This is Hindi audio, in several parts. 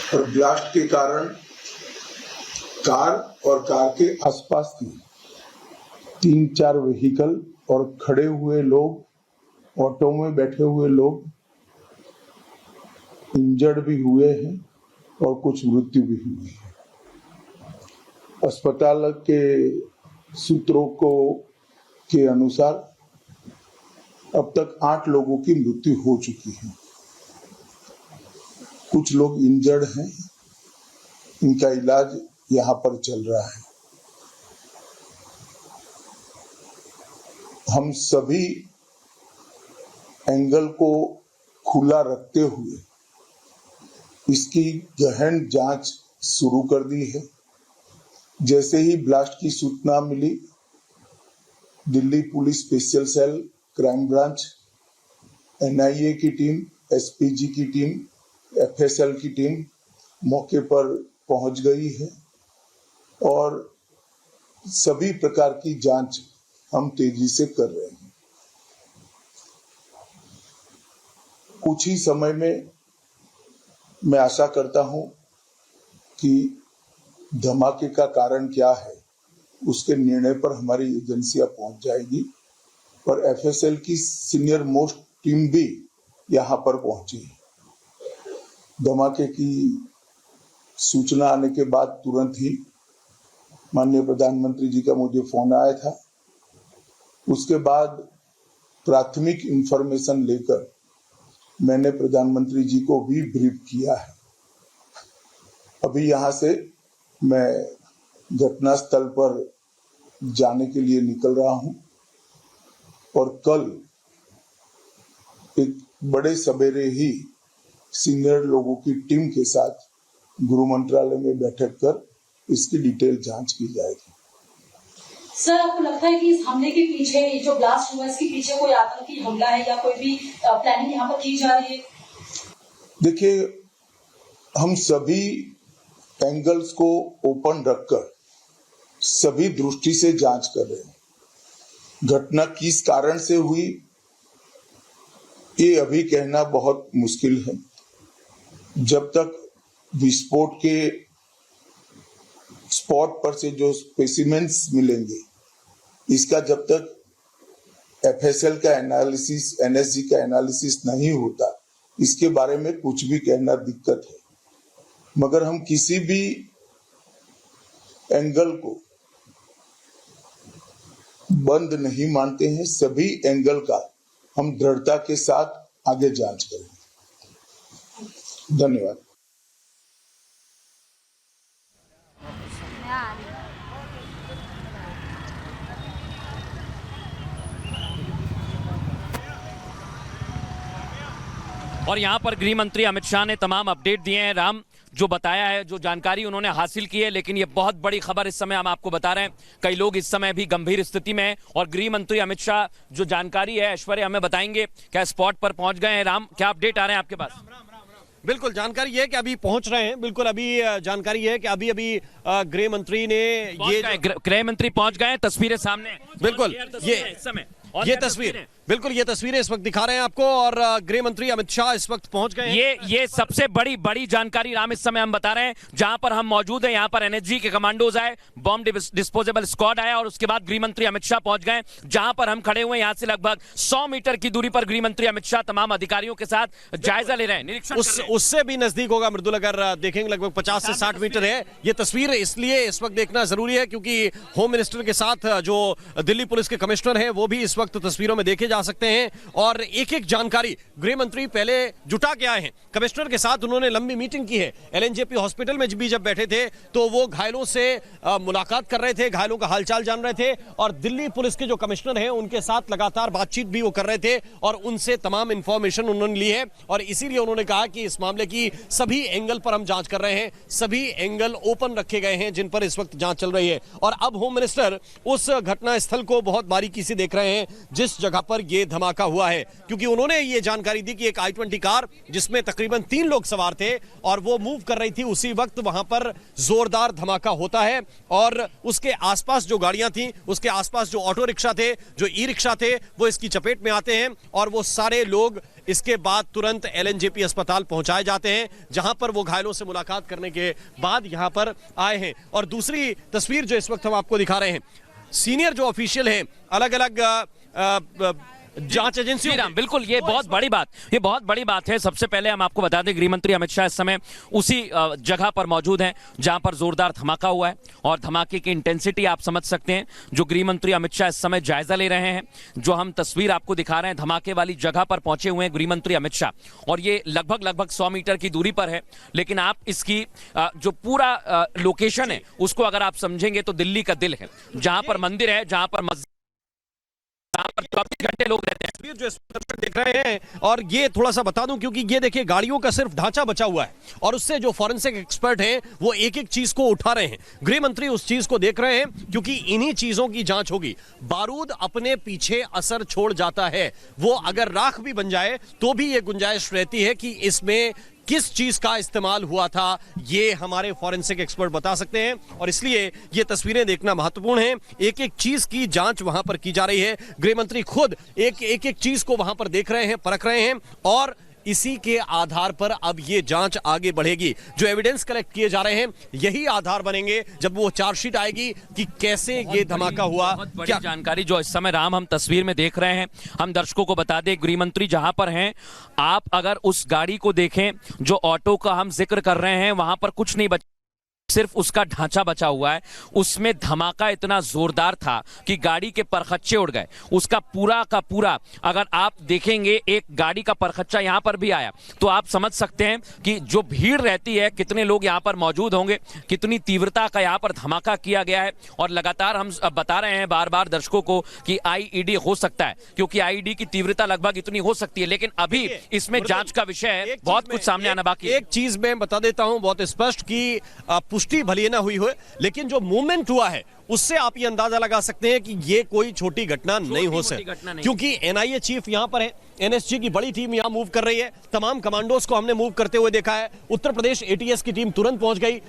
और ब्लास्ट के कारण कार और कार के आसपास की 3-4 व्हीकल और खड़े हुए लोग, ऑटो में बैठे हुए लोग इंजर्ड भी हुए हैं और कुछ मृत्यु भी हुई है। अस्पताल के सूत्रों के अनुसार अब तक 8 लोगों की मृत्यु हो चुकी है। कुछ लोग इंजर्ड हैं, इनका इलाज यहाँ पर चल रहा है। हम सभी एंगल को खुला रखते हुए इसकी गहन जांच शुरू कर दी है। जैसे ही ब्लास्ट की सूचना मिली, Delhi police special cell, crime branch, NIA की टीम, एसपीजी की टीम, एफएसएल की टीम मौके पर पहुंच गई है और सभी प्रकार की जांच हम तेजी से कर रहे हैं। कुछ ही समय में मैं आशा करता हूं कि धमाके का कारण क्या है उसके निर्णय पर हमारी एजेंसियां पहुंच जाएगी और एफएसएल की सीनियर मोस्ट टीम भी यहां पर पहुंची। धमाके की सूचना आने के बाद तुरंत ही माननीय प्रधानमंत्री जी का मुझे फोन आया था। उसके बाद प्राथमिक इंफॉर्मेशन लेकर मैंने प्रधानमंत्री जी को भी ब्रीफ किया है। अभी यहाँ से मैं घटनास्थल पर जाने के लिए निकल रहा हूँ और कल एक बड़े सवेरे ही सीनियर लोगों की टीम के साथ गृह मंत्रालय में बैठक कर इसकी डिटेल जांच की जाएगी। सर, आपको लगता है कि इस हमले के पीछे, ये जो ब्लास्ट हुआ, इसके पीछे कोई आतंकी हमला है या कोई भी प्लानिंग यहाँ पर की जा रही है? देखिए, हम सभी एंगल्स को ओपन रखकर सभी दृष्टि से जांच कर रहे हैं। घटना किस कारण से हुई ये अभी कहना बहुत मुश्किल है। जब तक विस्फोट के स्पॉट पर से जो स्पेसिमेंस मिलेंगे, इसका जब तक एफएसएल का एनालिसिस, एनएसजी का एनालिसिस नहीं होता, इसके बारे में कुछ भी कहना दिक्कत है। मगर हम किसी भी एंगल को बंद नहीं मानते हैं। सभी एंगल का हम दृढ़ता के साथ आगे जांच करेंगे। धन्यवाद। और यहाँ पर गृह मंत्री अमित शाह ने तमाम अपडेट दिए हैं। राम, जो बताया है, जो जानकारी उन्होंने हासिल की है, लेकिन ये बहुत बड़ी खबर इस समय हम आपको बता रहे हैं। कई लोग इस समय भी गंभीर स्थिति में हैं और गृह मंत्री अमित शाह जो जानकारी है ऐश्वर्या हमें बताएंगे। क्या स्पॉट पर पहुंच गए हैं? राम, क्या अपडेट आ रहे हैं आपके पास? बिल्कुल, जानकारी ये है कि अभी पहुंच रहे हैं। बिल्कुल, अभी जानकारी ये है कि अभी गृह मंत्री ने गृह मंत्री पहुंच गए हैं। तस्वीरें सामने, बिल्कुल ये तस्वीरें इस वक्त दिखा रहे हैं आपको और गृह मंत्री अमित शाह इस वक्त पहुंच गए हैं। ये सबसे बड़ी जानकारी राम इस समय हम बता रहे हैं। जहां पर हम मौजूद हैं, यहां पर एनएसजी के कमांडोज आए, बॉम्ब डिस्पोजेबल स्क्वाड आया और उसके बाद गृह मंत्री अमित शाह पहुंच गए। जहां पर हम खड़े हुए, यहां से लगभग 100 मीटर की दूरी पर गृह मंत्री अमित शाह तमाम अधिकारियों के साथ जायजा ले रहे हैं, निरीक्षण। उससे भी नजदीक होगा मृदुल, अगर देखेंगे लगभग 50 से 60 मीटर है। ये तस्वीर इसलिए इस वक्त देखना जरूरी है क्योंकि होम मिनिस्टर के साथ जो दिल्ली पुलिस के कमिश्नर है वो भी इस वक्त तस्वीरों में देखे जा सकते हैं और एक एक जानकारी गृह मंत्री पहले जुटा के आए हैं। कमिश्नर के साथ उन्होंने लंबी मीटिंग की है। एलएनजेपी हॉस्पिटल में भी जब बैठे थे तो वो घायलों से मुलाकात कर रहे थे, घायलों का हालचाल जान रहे थे और दिल्ली पुलिस के जो कमिश्नर हैं उनके साथ लगातार बातचीत भी वो कर रहे थे और उनसे तमाम इंफॉर्मेशन उन्होंने ली है और इसीलिए उन्होंने कहा कि इस मामले की सभी एंगल पर हम जांच कर रहे हैं। सभी एंगल ओपन रखे गए हैं जिन पर इस वक्त जांच चल रही है और अब होम मिनिस्टर उस घटना स्थल को बहुत बारीकी से देख रहे हैं जिस जगह पर ये धमाका हुआ है, क्योंकि उन्होंने ये जानकारी दी कि एक i20 कार जिसमें तकरीबन 3 लोग सवार थे और वो मूव कर रही थी, उसी वक्त वहां पर जोरदार धमाका होता है और उसके आसपास जो गाड़ियां थी, उसके आसपास जो ऑटो रिक्शा थे, जो ई रिक्शा थे, वो इसकी चपेट में आते हैं और वो सारे लोग इसके बाद तुरंत एलएनजेपी अस्पताल पहुंचाए जाते हैं, जहां पर वो घायलों से मुलाकात करने के बाद यहां पर आए हैं। और दूसरी तस्वीर जो इस वक्त हम आपको दिखा रहे हैं, सीनियर जो ऑफिशियल हैं अलग अलग जांच एजेंसी। बिल्कुल, ये बहुत बड़ी बात है। सबसे पहले हम आपको बता दें, गृह मंत्री अमित शाह इस समय उसी जगह पर मौजूद हैं जहां पर जोरदार धमाका हुआ है और धमाके की इंटेंसिटी आप समझ सकते हैं। जो गृह मंत्री अमित शाह इस समय जायजा ले रहे हैं, जो हम तस्वीर आपको दिखा रहे हैं, धमाके वाली जगह पर पहुंचे हुए हैं गृह मंत्री अमित शाह और ये लगभग 100 मीटर की दूरी पर है। लेकिन आप इसकी जो पूरा लोकेशन है उसको अगर आप समझेंगे तो दिल्ली का दिल है, जहां पर मंदिर है, जहां पर मस्जिद, 24 घंटे लोग रहते हैं। जो दर्शक देख रहे हैं, और ये थोड़ा सा बता दूं क्योंकि ये देखिए गाड़ियों का सिर्फ ढांचा बचा हुआ है और उससे जो फॉरेंसिक एक्सपर्ट हैं वो एक एक चीज को उठा रहे हैं। गृह मंत्री उस चीज को देख रहे हैं क्योंकि इन्हीं चीजों की जांच होगी। बारूद अपने पीछे असर छोड़ जाता है, वो अगर राख भी बन जाए तो भी ये गुंजाइश रहती है कि इसमें किस चीज का इस्तेमाल हुआ था, ये हमारे फॉरेंसिक एक्सपर्ट बता सकते हैं और इसलिए ये तस्वीरें देखना महत्वपूर्ण है। एक एक चीज की जांच वहां पर की जा रही है। गृह मंत्री खुद एक चीज को वहां पर देख रहे हैं, परख रहे हैं और इसी के आधार पर अब ये जांच आगे बढ़ेगी। जो एविडेंस कलेक्ट किए जा रहे हैं यही आधार बनेंगे जब वो चार्जशीट आएगी कि कैसे ये धमाका हुआ। क्या जानकारी जो इस समय राम हम तस्वीर में देख रहे हैं, हम दर्शकों को बता दें, गृह मंत्री जहां पर हैं, आप अगर उस गाड़ी को देखें जो ऑटो का हम जिक्र कर रहे हैं, वहां पर कुछ नहीं बचा, सिर्फ उसका ढांचा बचा हुआ है। उसमें धमाका इतना जोरदार था कि गाड़ी के परखच्चे उड़ गए। उसका पूरा का पूरा अगर आप देखेंगे, एक गाड़ी का परखच्चा यहां पर भी आया, तो आप समझ सकते हैं कि जो भीड़ रहती है, कितने लोग यहां पर मौजूद होंगे, कितनी तीव्रता का यहां पर धमाका किया गया है। और लगातार हम बता रहे हैं बार बार दर्शकों को कि आईईडी हो सकता है, क्योंकि आईईडी की तीव्रता लगभग इतनी हो सकती है, लेकिन अभी इसमें जांच का विषय है, बहुत कुछ सामने आना बाकी है। एक चीज मैं बता देता हूं बहुत स्पष्ट कि पुष्टि भले ना हुई हो, लेकिन जो मूवमेंट हुआ है उससे आप ये अंदाजा लगा सकते हैं कि ये कोई छोटी घटना नहीं हो सकती, क्योंकि एनआईए चीफ यहां पर है, एनएसजी की बड़ी टीम यहां मूव कर रही है, तमाम कमांडोज को हमने मूव करते हुए देखा है, उत्तर प्रदेश एटीएस की टीम तुरंत पहुंच गई,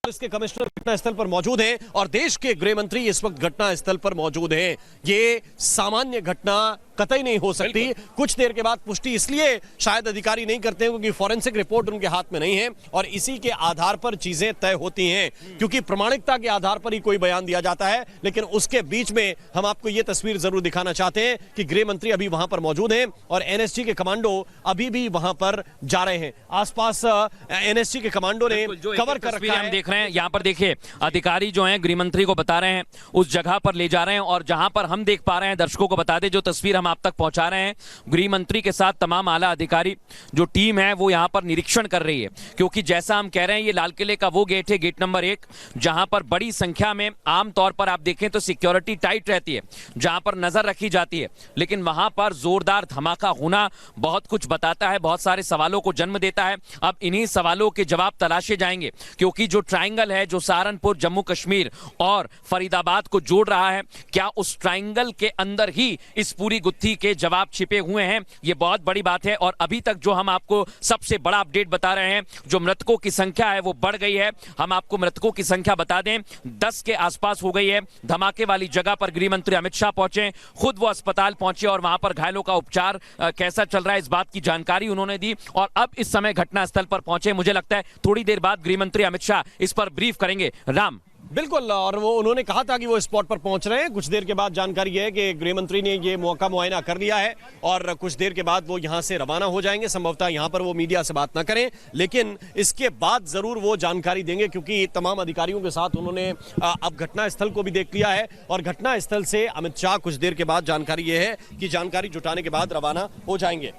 इसके कमिश्नर घटनास्थल पर मौजूद हैं और देश के गृह मंत्री इस वक्त घटनास्थल पर मौजूद हैं। ये सामान्य घटना कतई नहीं हो सकती। कुछ देर के बाद पुष्टि इसलिए शायद अधिकारी नहीं करते हैं क्योंकि फॉरेंसिक रिपोर्ट उनके हाथ में नहीं है और इसी के आधार पर चीजें तय होती हैं, क्योंकि प्रामाणिकता के आधार पर ही कोई बयान दिया जाता है। लेकिन उसके बीच में हम आपको यह तस्वीर जरूर दिखाना चाहते हैं कि गृह मंत्री अभी वहां पर मौजूद हैं और एनएसजी के कमांडो अभी भी वहां पर जा रहे हैं। आसपास एनएसजी के कमांडो ने कवर कर रखा है। हम देख रहे हैं यहाँ पर, देखिए अधिकारी जो हैं गृह मंत्री को बता रहे हैं, उस जगह पर ले जा रहे हैं और जहां पर हम देख पा रहे हैं, दर्शकों को बता दें, जो तस्वीर हम आप तक पहुंचा रहे हैं, गृह मंत्री के साथ तमाम आला अधिकारी जो टीम है वो यहां पर निरीक्षण कर रही है, क्योंकि जैसा हम कह रहे हैं ये लाल किले का वो गेट है, गेट नंबर 1, जहां पर बड़ी संख्या में आमतौर पर आप देखें तो सिक्योरिटी टाइट रहती है, जहां पर नजर रखी जाती है, लेकिन वहां पर जोरदार धमाका होना बहुत कुछ बताता है, बहुत सारे सवालों को जन्म देता है। अब इन्हीं सवालों के जवाब तलाशे जाएंगे, क्योंकि जो ट्रायंगल है जो सहारनपुर, जम्मू कश्मीर और फरीदाबाद को जोड़ रहा है, क्या उस ट्रायंगल के अंदर ही इस पूरी गुत्थी के जवाब छिपे हुए हैं? ये बहुत बड़ी बात है। और अभी तक जो हम आपको सबसे बड़ा अपडेट बता रहे हैं, जो मृतकों की संख्या है वो बढ़ गई है। हम आपको मृतकों की संख्या बता दें, 10 के आसपास हो गई है। धमाके वाली जगह पर गृह मंत्री अमित शाह पहुंचे, खुद वो अस्पताल पहुंचे और वहां पर घायलों का उपचार कैसा चल रहा है इस बात की जानकारी उन्होंने दी और अब इस समय घटनास्थल पर पहुंचे। मुझे लगता है थोड़ी देर बाद गृह मंत्री अमित शाह इस पर ब्रीफ करेंगे। राम, बिल्कुल, और वो उन्होंने कहा था कि वो स्पॉट पर पहुंच रहे हैं। कुछ देर के बाद जानकारी है कि गृह मंत्री ने ये मौका मुआयना कर लिया है और कुछ देर के बाद वो यहां से रवाना हो जाएंगे। संभवतः यहां पर वो मीडिया से बात ना करें, लेकिन इसके बाद जरूर वो जानकारी देंगे, क्योंकि तमाम अधिकारियों के साथ उन्होंने अब घटनास्थल को भी देख लिया है और घटनास्थल से अमित शाह कुछ देर के बाद जानकारी ये है कि जानकारी जुटाने के बाद रवाना हो जाएंगे।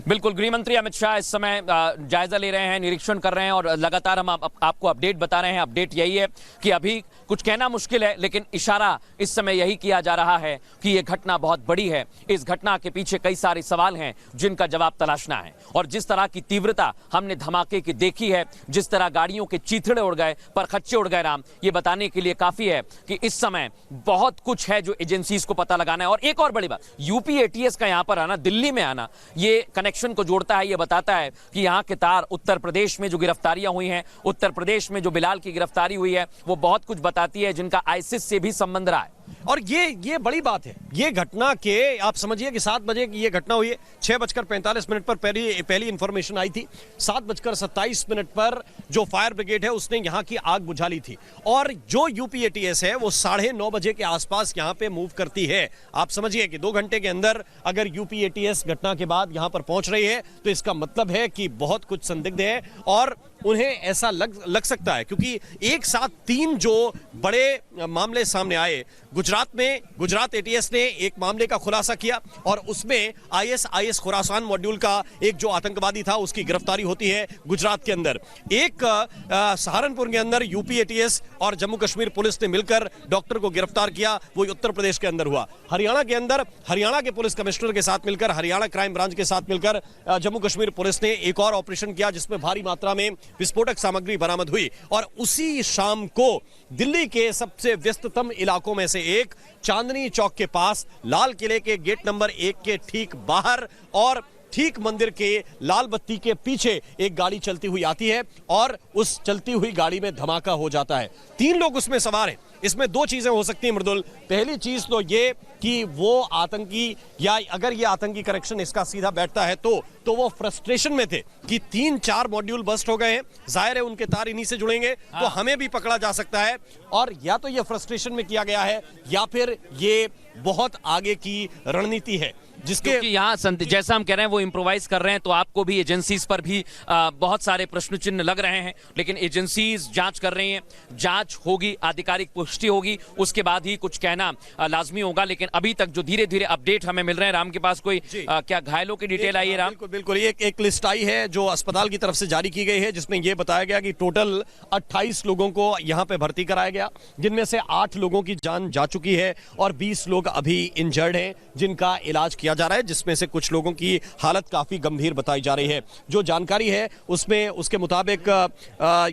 बिल्कुल, गृह मंत्री अमित शाह इस समय जायजा ले रहे हैं, निरीक्षण कर रहे हैं और लगातार हम आपको अपडेट बता रहे हैं। अपडेट यही है कि अभी कुछ कहना मुश्किल है, लेकिन इशारा इस समय यही किया जा रहा है कि यह घटना बहुत बड़ी है। इस घटना के पीछे कई सारे सवाल हैं जिनका जवाब तलाशना है। और जिस तरह की तीव्रता हमने धमाके की देखी है, जिस तरह गाड़ियों के चीथड़े उड़ गए, परखच्चे उड़ गए राम, ये बताने के लिए काफी है कि इस समय बहुत कुछ है जो एजेंसीज को पता लगाना है। और एक और बड़ी बात, यूपी एटीएस का यहां पर आना, दिल्ली में आना, ये कनेक्शन को जोड़ता है। ये बताता है कि यहां के तार, उत्तर प्रदेश में जो गिरफ्तारियां हुई हैं, उत्तर प्रदेश में जो बिलाल की गिरफ्तारी हुई है, वो बहुत कुछ बताती है, जिनका आईसिस से भी संबंध रहा है। और ये बड़ी बात है। ये घटना के आप समझिए कि 7 बजे की ये घटना हुई है। 6:45 पर पहली इंफॉर्मेशन आई थी। 7:27 पर जो फायर ब्रिगेड है उसने यहां की आग बुझा ली थी। और जो यूपीएटीएस है वो 9:30 बजे के आसपास यहां पे मूव करती है। आप समझिए कि 2 घंटे के अंदर अगर यूपीएटीएस घटना के बाद यहां पर पहुंच रही है तो इसका मतलब है कि बहुत कुछ संदिग्ध है। और उन्हें ऐसा लग सकता है क्योंकि एक साथ 3 जो बड़े मामले सामने आए। गुजरात एटीएस ने एक मामले का खुलासा किया और उसमें आईएस खुरासान मॉड्यूल का एक जो आतंकवादी था उसकी गिरफ्तारी होती है गुजरात के अंदर। एक सहारनपुर के अंदर यूपी एटीएस और जम्मू कश्मीर पुलिस ने मिलकर डॉक्टर को गिरफ्तार किया, वो उत्तर प्रदेश के अंदर हुआ। हरियाणा के अंदर हरियाणा के पुलिस कमिश्नर के साथ मिलकर, हरियाणा क्राइम ब्रांच के साथ मिलकर जम्मू कश्मीर पुलिस ने एक और ऑपरेशन किया जिसमें भारी मात्रा में विस्फोटक सामग्री बरामद हुई। और उसी शाम को दिल्ली के सबसे व्यस्ततम इलाकों में से एक चांदनी चौक के पास, लाल किले के गेट नंबर 1 के ठीक बाहर और ठीक मंदिर के लाल बत्ती के पीछे एक गाड़ी चलती हुई आती है और उस चलती हुई गाड़ी में धमाका हो जाता है। 3 लोग उसमें सवार हैं। इसमें 2 चीजें हो सकती हैं मृदुल। पहली चीज तो ये कि वो आतंकी, या अगर ये आतंकी कनेक्शन इसका सीधा बैठता है तो वो फ्रस्ट्रेशन में थे कि 3-4 मॉड्यूल बस्ट हो गए हैं, जाहिर है उनके तार इन्हीं से जुड़ेंगे, तो हमें भी पकड़ा जा सकता है। और या तो ये फ्रस्ट्रेशन में किया गया है या फिर ये बहुत आगे की रणनीति है जिसके यहाँ जैसा हम कह रहे हैं वो इम्प्रोवाइज कर रहे हैं। तो आपको भी एजेंसीज पर भी बहुत सारे प्रश्न चिन्ह लग रहे हैं, लेकिन एजेंसीज जांच कर रही हैं। जांच होगी, आधिकारिक पुष्टि होगी, उसके बाद ही कुछ कहना लाजमी होगा। लेकिन अभी तक जो धीरे धीरे अपडेट हमें मिल रहे हैं, राम के पास कोई क्या घायलों की डिटेल आई है? राम, बिल्कुल एक लिस्ट आई है जो अस्पताल की तरफ से जारी की गई है, जिसमें यह बताया गया कि टोटल 28 लोगों को यहां पे भर्ती कराया गया, जिनमें से 8 लोगों की जान जा चुकी है और 20 लोग अभी इंजर्ड हैं जिनका इलाज किया जा रहा है, जिसमें से कुछ लोगों की हालत काफी गंभीर बताई जा रही है। जो जानकारी है उसमें उसके मुताबिक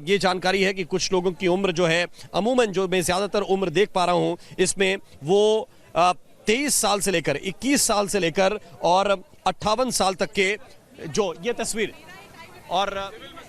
ये जानकारी है कि कुछ लोगों की उम्र जो है, अमूमन जो मैं ज्यादातर उम्र देख पा रहा हूं इसमें, वो 23 साल से लेकर 21 साल से लेकर और 58 साल तक के, जो ये तस्वीर और